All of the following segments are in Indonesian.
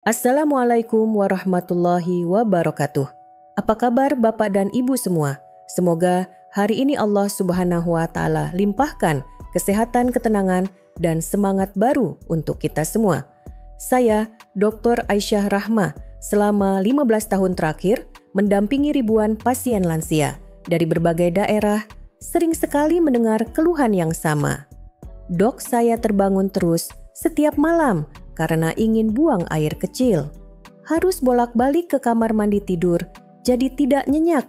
Assalamualaikum warahmatullahi wabarakatuh. Apa kabar Bapak dan Ibu semua? Semoga hari ini Allah Subhanahu wa Ta'ala limpahkan kesehatan, ketenangan, dan semangat baru untuk kita semua. Saya, Dr. Aisyah Rahma, selama 15 tahun terakhir mendampingi ribuan pasien lansia dari berbagai daerah, sering sekali mendengar keluhan yang sama. Dok, saya terbangun terus setiap malam karena ingin buang air kecil. Harus bolak-balik ke kamar mandi tidur, jadi tidak nyenyak.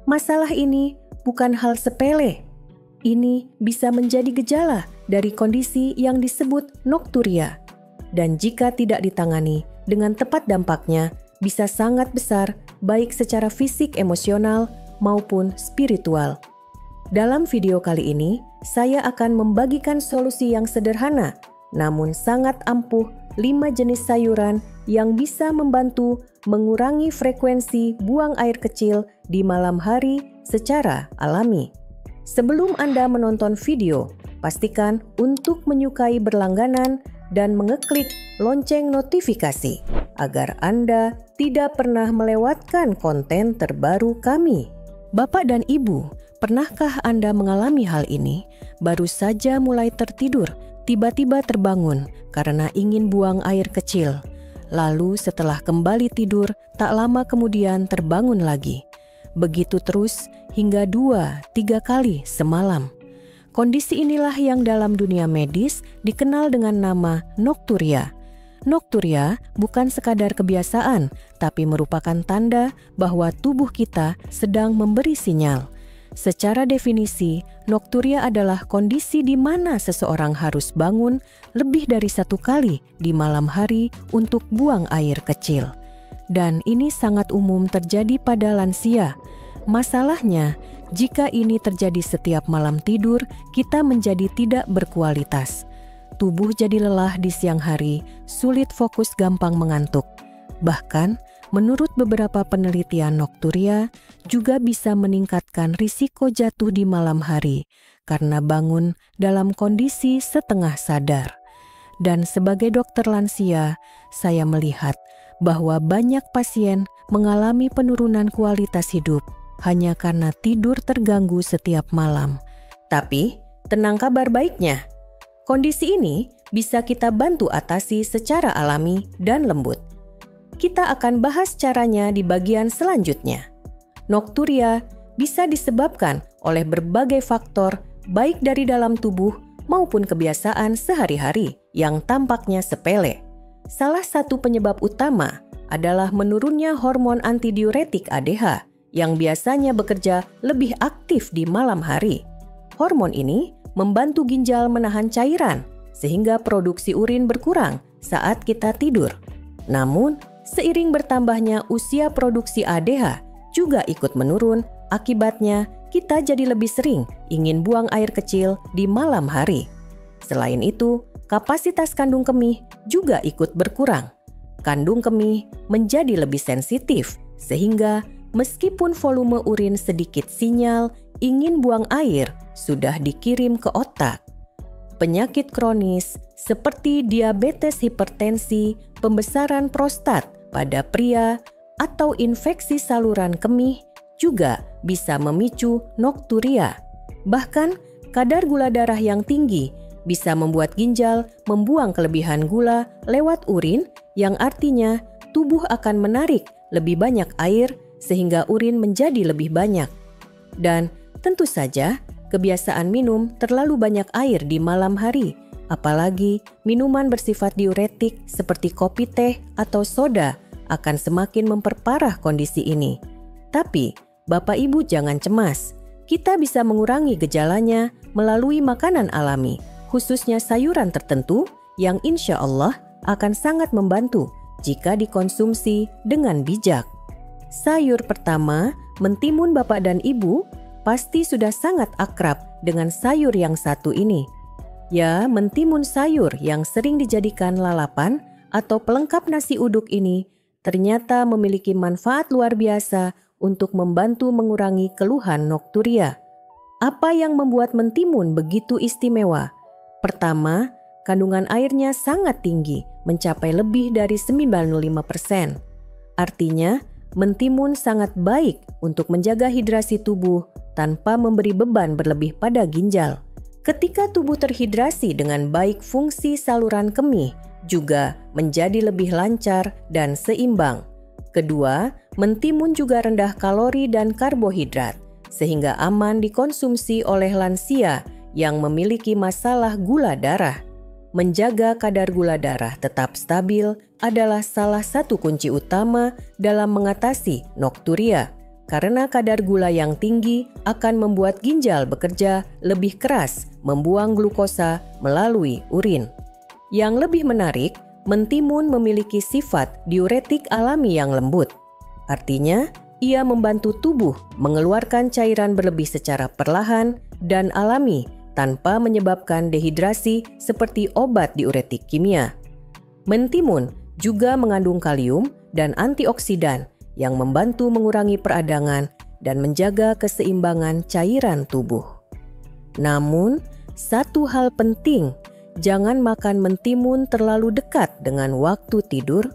Masalah ini bukan hal sepele. Ini bisa menjadi gejala dari kondisi yang disebut nokturia. Dan jika tidak ditangani dengan tepat, dampaknya bisa sangat besar baik secara fisik, emosional, maupun spiritual. Dalam video kali ini, saya akan membagikan solusi yang sederhana namun sangat ampuh 5 jenis sayuran yang bisa membantu mengurangi frekuensi buang air kecil di malam hari secara alami. Sebelum Anda menonton video, pastikan untuk menyukai berlangganan dan mengeklik lonceng notifikasi agar Anda tidak pernah melewatkan konten terbaru kami. Bapak dan Ibu, pernahkah Anda mengalami hal ini? Baru saja mulai tertidur, tiba-tiba terbangun karena ingin buang air kecil. Lalu setelah kembali tidur, tak lama kemudian terbangun lagi. Begitu terus hingga 2-3 kali semalam. Kondisi inilah yang dalam dunia medis dikenal dengan nama nokturia. Nokturia bukan sekadar kebiasaan, tapi merupakan tanda bahwa tubuh kita sedang memberi sinyal. Secara definisi, nokturia adalah kondisi di mana seseorang harus bangun lebih dari 1 kali di malam hari untuk buang air kecil. Dan ini sangat umum terjadi pada lansia. Masalahnya, jika ini terjadi setiap malam tidur, kita menjadi tidak berkualitas. Tubuh jadi lelah di siang hari, sulit fokus, gampang mengantuk. Bahkan, menurut beberapa penelitian, nokturia juga bisa meningkatkan risiko jatuh di malam hari karena bangun dalam kondisi setengah sadar. Dan sebagai dokter lansia, saya melihat bahwa banyak pasien mengalami penurunan kualitas hidup hanya karena tidur terganggu setiap malam. Tapi, tenang, kabar baiknya. Kondisi ini bisa kita bantu atasi secara alami dan lembut. Kita akan bahas caranya di bagian selanjutnya. Nokturia bisa disebabkan oleh berbagai faktor, baik dari dalam tubuh maupun kebiasaan sehari-hari yang tampaknya sepele. Salah satu penyebab utama adalah menurunnya hormon antidiuretik ADH yang biasanya bekerja lebih aktif di malam hari. Hormon ini membantu ginjal menahan cairan sehingga produksi urin berkurang saat kita tidur. Namun, seiring bertambahnya usia, produksi ADH juga ikut menurun. Akibatnya, kita jadi lebih sering ingin buang air kecil di malam hari. Selain itu, kapasitas kandung kemih juga ikut berkurang. Kandung kemih menjadi lebih sensitif, sehingga meskipun volume urin sedikit, sinyal ingin buang air sudah dikirim ke otak. Penyakit kronis seperti diabetes, hipertensi, pembesaran prostat pada pria, atau infeksi saluran kemih juga bisa memicu nokturia. Bahkan, kadar gula darah yang tinggi bisa membuat ginjal membuang kelebihan gula lewat urin, yang artinya tubuh akan menarik lebih banyak air sehingga urin menjadi lebih banyak. Dan tentu saja, kebiasaan minum terlalu banyak air di malam hari, apalagi minuman bersifat diuretik seperti kopi, teh, atau soda akan semakin memperparah kondisi ini. Tapi, Bapak Ibu jangan cemas. Kita bisa mengurangi gejalanya melalui makanan alami, khususnya sayuran tertentu yang insya Allah akan sangat membantu jika dikonsumsi dengan bijak. Sayur pertama, mentimun. Bapak dan Ibu pasti sudah sangat akrab dengan sayur yang satu ini. Ya, mentimun, sayur yang sering dijadikan lalapan atau pelengkap nasi uduk ini ternyata memiliki manfaat luar biasa untuk membantu mengurangi keluhan nokturia. Apa yang membuat mentimun begitu istimewa? Pertama, kandungan airnya sangat tinggi, mencapai lebih dari 95%. Artinya, mentimun sangat baik untuk menjaga hidrasi tubuh tanpa memberi beban berlebih pada ginjal. Ketika tubuh terhidrasi dengan baik, fungsi saluran kemih juga menjadi lebih lancar dan seimbang. Kedua, mentimun juga rendah kalori dan karbohidrat, sehingga aman dikonsumsi oleh lansia yang memiliki masalah gula darah. Menjaga kadar gula darah tetap stabil adalah salah satu kunci utama dalam mengatasi nokturia, karena kadar gula yang tinggi akan membuat ginjal bekerja lebih keras membuang glukosa melalui urin. Yang lebih menarik, mentimun memiliki sifat diuretik alami yang lembut. Artinya, ia membantu tubuh mengeluarkan cairan berlebih secara perlahan dan alami tanpa menyebabkan dehidrasi seperti obat diuretik kimia. Mentimun juga mengandung kalium dan antioksidan yang membantu mengurangi peradangan dan menjaga keseimbangan cairan tubuh. Namun, satu hal penting, jangan makan mentimun terlalu dekat dengan waktu tidur.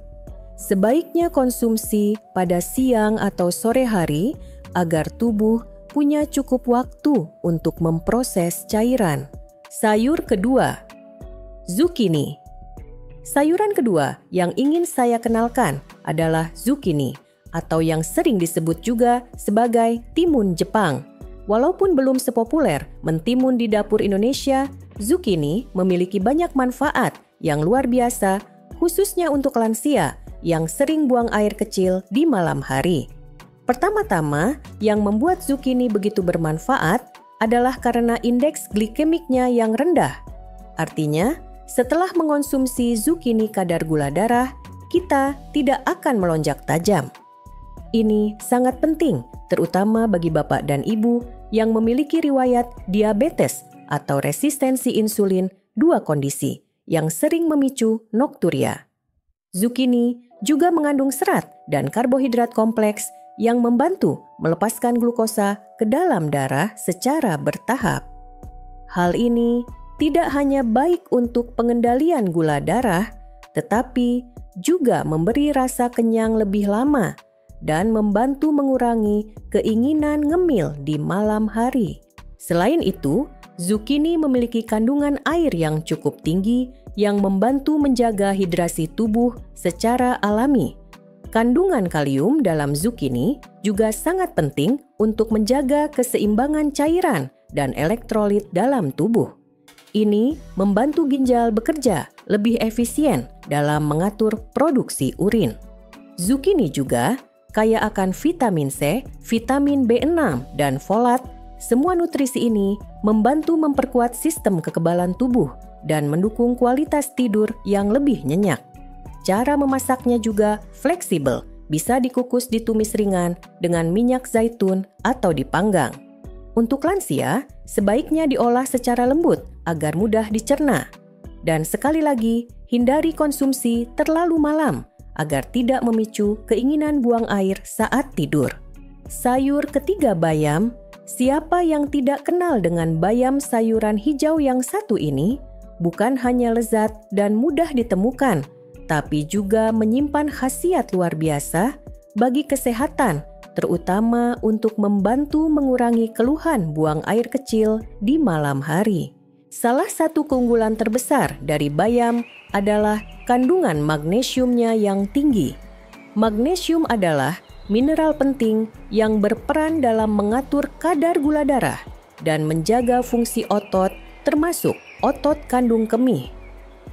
Sebaiknya konsumsi pada siang atau sore hari agar tubuh punya cukup waktu untuk memproses cairan. Sayur kedua, zucchini. Sayuran kedua yang ingin saya kenalkan adalah zucchini atau yang sering disebut juga sebagai timun Jepang. Walaupun belum sepopuler mentimun di dapur Indonesia, zucchini memiliki banyak manfaat yang luar biasa, khususnya untuk lansia yang sering buang air kecil di malam hari. Pertama-tama, yang membuat zucchini begitu bermanfaat adalah karena indeks glikemiknya yang rendah. Artinya, setelah mengonsumsi zucchini, kadar gula darah kita tidak akan melonjak tajam. Ini sangat penting, terutama bagi bapak dan ibu yang memiliki riwayat diabetes atau resistensi insulin, dua kondisi yang sering memicu nokturia. Zucchini juga mengandung serat dan karbohidrat kompleks yang membantu melepaskan glukosa ke dalam darah secara bertahap. Hal ini tidak hanya baik untuk pengendalian gula darah, tetapi juga memberi rasa kenyang lebih lama dan membantu mengurangi keinginan ngemil di malam hari. Selain itu, zucchini memiliki kandungan air yang cukup tinggi yang membantu menjaga hidrasi tubuh secara alami. Kandungan kalium dalam zucchini juga sangat penting untuk menjaga keseimbangan cairan dan elektrolit dalam tubuh. Ini membantu ginjal bekerja lebih efisien dalam mengatur produksi urin. Zucchini juga kaya akan vitamin C, vitamin B6, dan folat. Semua nutrisi ini membantu memperkuat sistem kekebalan tubuh dan mendukung kualitas tidur yang lebih nyenyak. Cara memasaknya juga fleksibel, bisa dikukus ditumis ringan dengan minyak zaitun atau dipanggang. Untuk lansia, sebaiknya diolah secara lembut agar mudah dicerna. Dan sekali lagi, hindari konsumsi terlalu malam agar tidak memicu keinginan buang air saat tidur. Sayur ketiga, bayam. Siapa yang tidak kenal dengan bayam sayuran hijau yang satu ini? Bukan hanya lezat dan mudah ditemukan, tapi juga menyimpan khasiat luar biasa bagi kesehatan, terutama untuk membantu mengurangi keluhan buang air kecil di malam hari. Salah satu keunggulan terbesar dari bayam adalah kandungan magnesiumnya yang tinggi. Magnesium adalah mineral penting yang berperan dalam mengatur kadar gula darah dan menjaga fungsi otot, termasuk otot kandung kemih.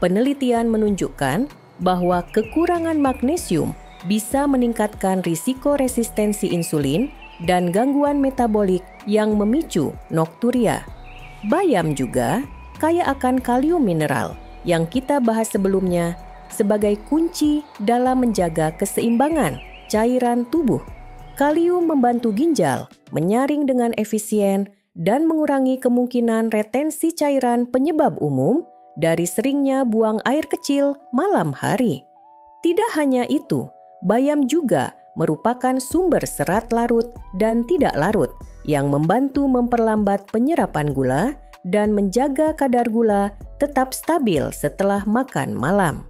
Penelitian menunjukkan bahwa kekurangan magnesium bisa meningkatkan risiko resistensi insulin dan gangguan metabolik yang memicu nokturia. Bayam juga kaya akan kalium mineral yang kita bahas sebelumnya sebagai kunci dalam menjaga keseimbangan cairan tubuh. Kalium membantu ginjal menyaring dengan efisien dan mengurangi kemungkinan retensi cairan penyebab umum dari seringnya buang air kecil malam hari. Tidak hanya itu, bayam juga merupakan sumber serat larut dan tidak larut yang membantu memperlambat penyerapan gula dan menjaga kadar gula tetap stabil setelah makan malam.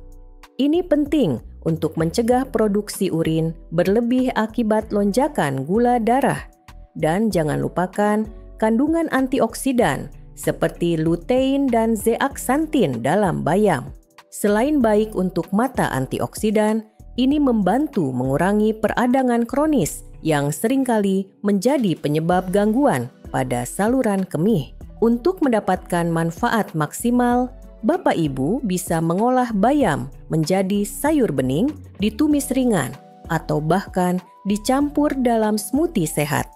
Ini penting untuk mencegah produksi urin berlebih akibat lonjakan gula darah. Dan jangan lupakan kandungan antioksidan seperti lutein dan zeaksantin dalam bayam. Selain baik untuk mata antioksidan, ini membantu mengurangi peradangan kronis yang seringkali menjadi penyebab gangguan pada saluran kemih. Untuk mendapatkan manfaat maksimal, Bapak Ibu bisa mengolah bayam menjadi sayur bening, ditumis ringan, atau bahkan dicampur dalam smoothie sehat.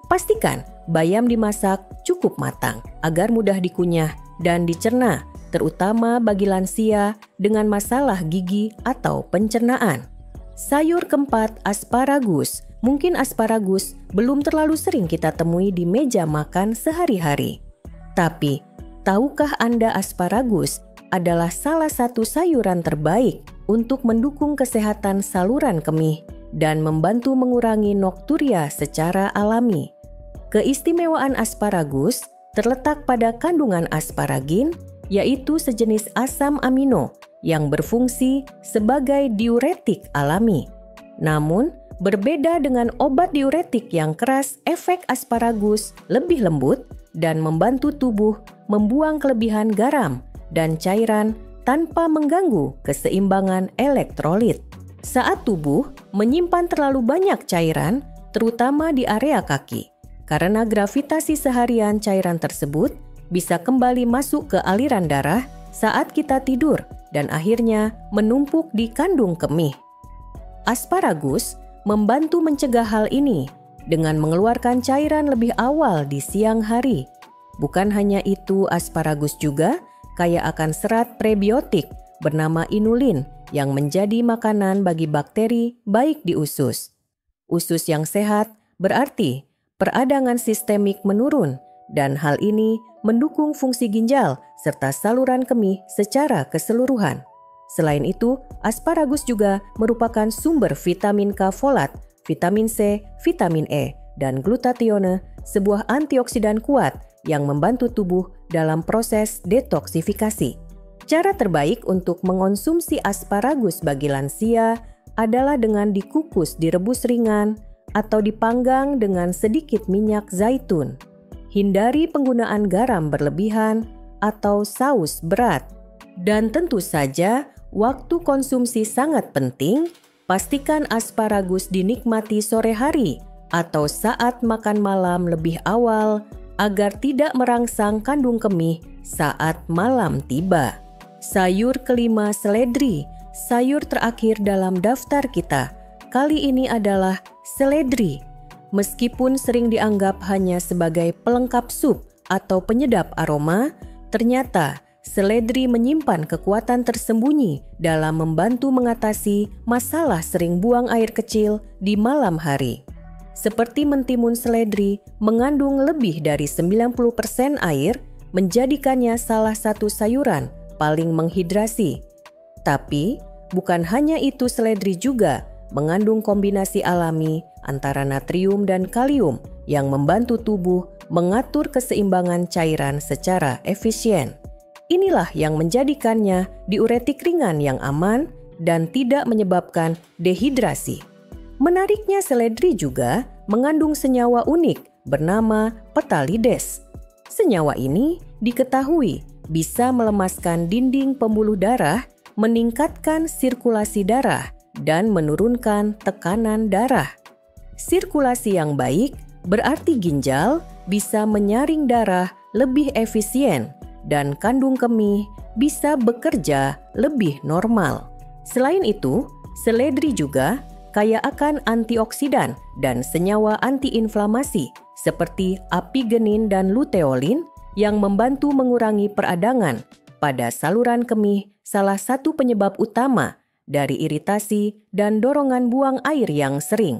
Pastikan bayam dimasak cukup matang agar mudah dikunyah dan dicerna, terutama bagi lansia dengan masalah gigi atau pencernaan. Sayur keempat, asparagus. Mungkin asparagus belum terlalu sering kita temui di meja makan sehari-hari. Tapi, tahukah Anda asparagus adalah salah satu sayuran terbaik untuk mendukung kesehatan saluran kemih dan membantu mengurangi nokturia secara alami? Keistimewaan asparagus terletak pada kandungan asparagin, yaitu sejenis asam amino yang berfungsi sebagai diuretik alami. Namun, berbeda dengan obat diuretik yang keras, efek asparagus lebih lembut dan membantu tubuh membuang kelebihan garam dan cairan tanpa mengganggu keseimbangan elektrolit. Saat tubuh menyimpan terlalu banyak cairan, terutama di area kaki, karena gravitasi seharian cairan tersebut bisa kembali masuk ke aliran darah saat kita tidur dan akhirnya menumpuk di kandung kemih. Asparagus membantu mencegah hal ini dengan mengeluarkan cairan lebih awal di siang hari. Bukan hanya itu, asparagus juga kaya akan serat prebiotik bernama inulin yang menjadi makanan bagi bakteri baik di usus. Usus yang sehat berarti peradangan sistemik menurun dan hal ini mendukung fungsi ginjal serta saluran kemih secara keseluruhan. Selain itu, asparagus juga merupakan sumber vitamin K folat, vitamin C, vitamin E, dan glutatione, sebuah antioksidan kuat yang membantu tubuh dalam proses detoksifikasi. Cara terbaik untuk mengonsumsi asparagus bagi lansia adalah dengan dikukus direbus ringan atau dipanggang dengan sedikit minyak zaitun. Hindari penggunaan garam berlebihan atau saus berat. Dan tentu saja, waktu konsumsi sangat penting. Pastikan asparagus dinikmati sore hari atau saat makan malam lebih awal agar tidak merangsang kandung kemih saat malam tiba. Sayur kelima, seledri. Sayur terakhir dalam daftar kita kali ini adalah seledri. Meskipun sering dianggap hanya sebagai pelengkap sup atau penyedap aroma, ternyata seledri menyimpan kekuatan tersembunyi dalam membantu mengatasi masalah sering buang air kecil di malam hari. Seperti mentimun seledri mengandung lebih dari 90% air, menjadikannya salah satu sayuran paling menghidrasi. Tapi, bukan hanya itu, seledri juga mengandung kombinasi alami antara natrium dan kalium yang membantu tubuh mengatur keseimbangan cairan secara efisien. Inilah yang menjadikannya diuretik ringan yang aman dan tidak menyebabkan dehidrasi. Menariknya, seledri juga mengandung senyawa unik bernama petalides. Senyawa ini diketahui bisa melemaskan dinding pembuluh darah, meningkatkan sirkulasi darah, dan menurunkan tekanan darah. Sirkulasi yang baik berarti ginjal bisa menyaring darah lebih efisien dan kandung kemih bisa bekerja lebih normal. Selain itu, seledri juga kaya akan antioksidan dan senyawa antiinflamasi seperti apigenin dan luteolin yang membantu mengurangi peradangan pada saluran kemih, salah satu penyebab utama dari iritasi dan dorongan buang air yang sering.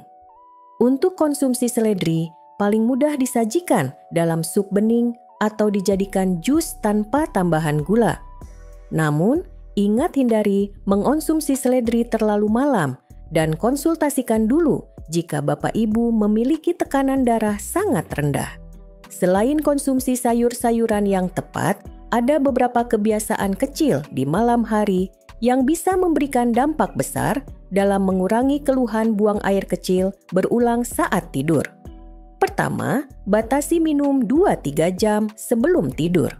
Untuk konsumsi seledri, paling mudah disajikan dalam sup bening atau dijadikan jus tanpa tambahan gula. Namun, ingat hindari mengonsumsi seledri terlalu malam dan konsultasikan dulu jika Bapak Ibu memiliki tekanan darah sangat rendah. Selain konsumsi sayur-sayuran yang tepat, ada beberapa kebiasaan kecil di malam hari yang bisa memberikan dampak besar dalam mengurangi keluhan buang air kecil berulang saat tidur. Pertama, batasi minum 2-3 jam sebelum tidur.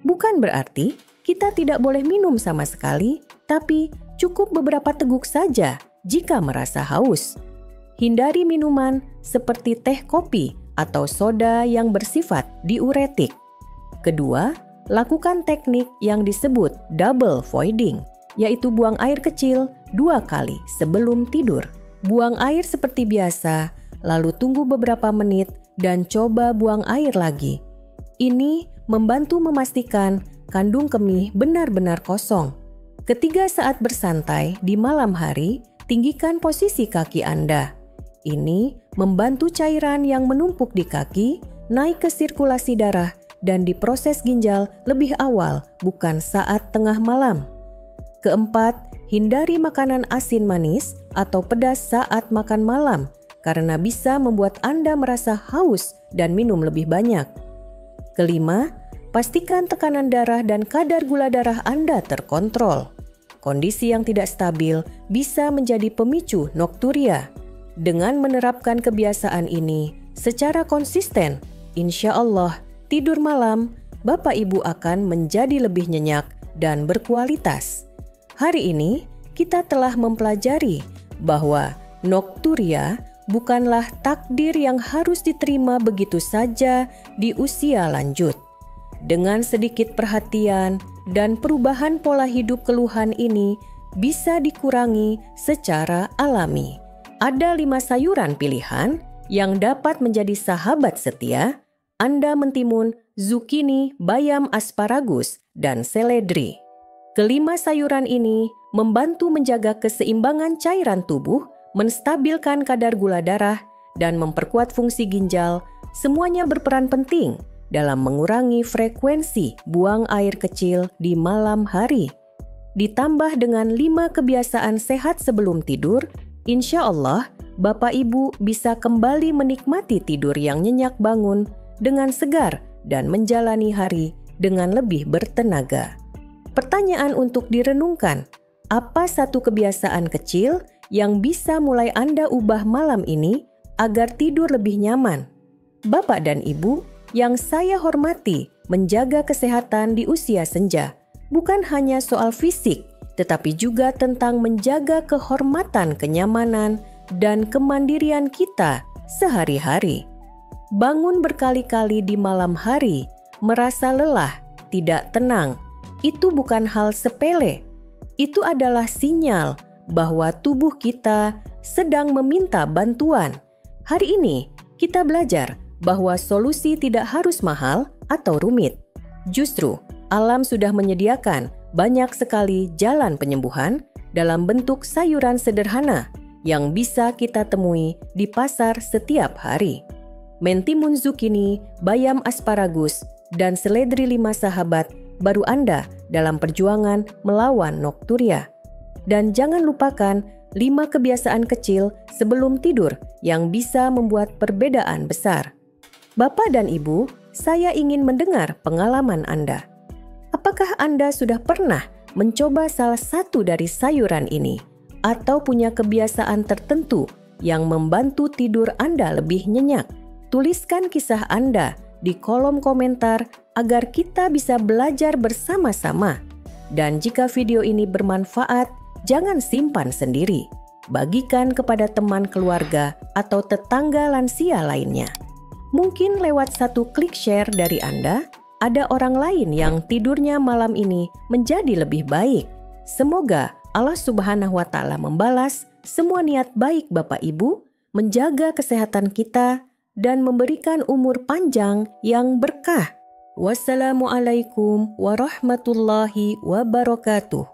Bukan berarti kita tidak boleh minum sama sekali, tapi cukup beberapa teguk saja jika merasa haus. Hindari minuman seperti teh kopi atau soda yang bersifat diuretik. Kedua, lakukan teknik yang disebut double voiding, yaitu buang air kecil 2 kali sebelum tidur. Buang air seperti biasa, lalu tunggu beberapa menit dan coba buang air lagi. Ini membantu memastikan kandung kemih benar-benar kosong. Ketiga, saat bersantai di malam hari, tinggikan posisi kaki Anda. Ini membantu cairan yang menumpuk di kaki naik ke sirkulasi darah dan diproses ginjal lebih awal, bukan saat tengah malam. Keempat, hindari makanan asin manis atau pedas saat makan malam karena bisa membuat Anda merasa haus dan minum lebih banyak. Kelima, pastikan tekanan darah dan kadar gula darah Anda terkontrol. Kondisi yang tidak stabil bisa menjadi pemicu nokturia. Dengan menerapkan kebiasaan ini secara konsisten, insya Allah tidur malam Bapak Ibu akan menjadi lebih nyenyak dan berkualitas. Hari ini kita telah mempelajari bahwa nokturia bukanlah takdir yang harus diterima begitu saja di usia lanjut. Dengan sedikit perhatian dan perubahan pola hidup, keluhan ini bisa dikurangi secara alami. Ada 5 sayuran pilihan yang dapat menjadi sahabat setia Anda mentimun, zukini, bayam, asparagus, dan seledri. Kelima sayuran ini membantu menjaga keseimbangan cairan tubuh, menstabilkan kadar gula darah, dan memperkuat fungsi ginjal. Semuanya berperan penting dalam mengurangi frekuensi buang air kecil di malam hari. Ditambah dengan 5 kebiasaan sehat sebelum tidur, insya Allah Bapak Ibu bisa kembali menikmati tidur yang nyenyak bangun dengan segar dan menjalani hari dengan lebih bertenaga. Pertanyaan untuk direnungkan, apa satu kebiasaan kecil yang bisa mulai Anda ubah malam ini agar tidur lebih nyaman? Bapak dan Ibu yang saya hormati, menjaga kesehatan di usia senja bukan hanya soal fisik, tetapi juga tentang menjaga kehormatan, kenyamanan, dan kemandirian kita sehari-hari. Bangun berkali-kali di malam hari, merasa lelah, tidak tenang, itu bukan hal sepele. Itu adalah sinyal bahwa tubuh kita sedang meminta bantuan. Hari ini kita belajar bahwa solusi tidak harus mahal atau rumit. Justru, alam sudah menyediakan banyak sekali jalan penyembuhan dalam bentuk sayuran sederhana yang bisa kita temui di pasar setiap hari. Mentimun, zukini, bayam, asparagus, dan seledri 5 sahabat baru Anda dalam perjuangan melawan nokturia. Dan jangan lupakan 5 kebiasaan kecil sebelum tidur yang bisa membuat perbedaan besar. Bapak dan Ibu, saya ingin mendengar pengalaman Anda. Apakah Anda sudah pernah mencoba salah satu dari sayuran ini atau punya kebiasaan tertentu yang membantu tidur Anda lebih nyenyak? Tuliskan kisah Anda di kolom komentar agar kita bisa belajar bersama-sama. Dan jika video ini bermanfaat, jangan simpan sendiri. Bagikan kepada teman keluarga atau tetangga lansia lainnya. Mungkin lewat satu klik share dari Anda, ada orang lain yang tidurnya malam ini menjadi lebih baik. Semoga Allah Subhanahu wa Ta'ala membalas semua niat baik Bapak Ibu, menjaga kesehatan kita, dan memberikan umur panjang yang berkah. Wassalamualaikum warahmatullahi wabarakatuh.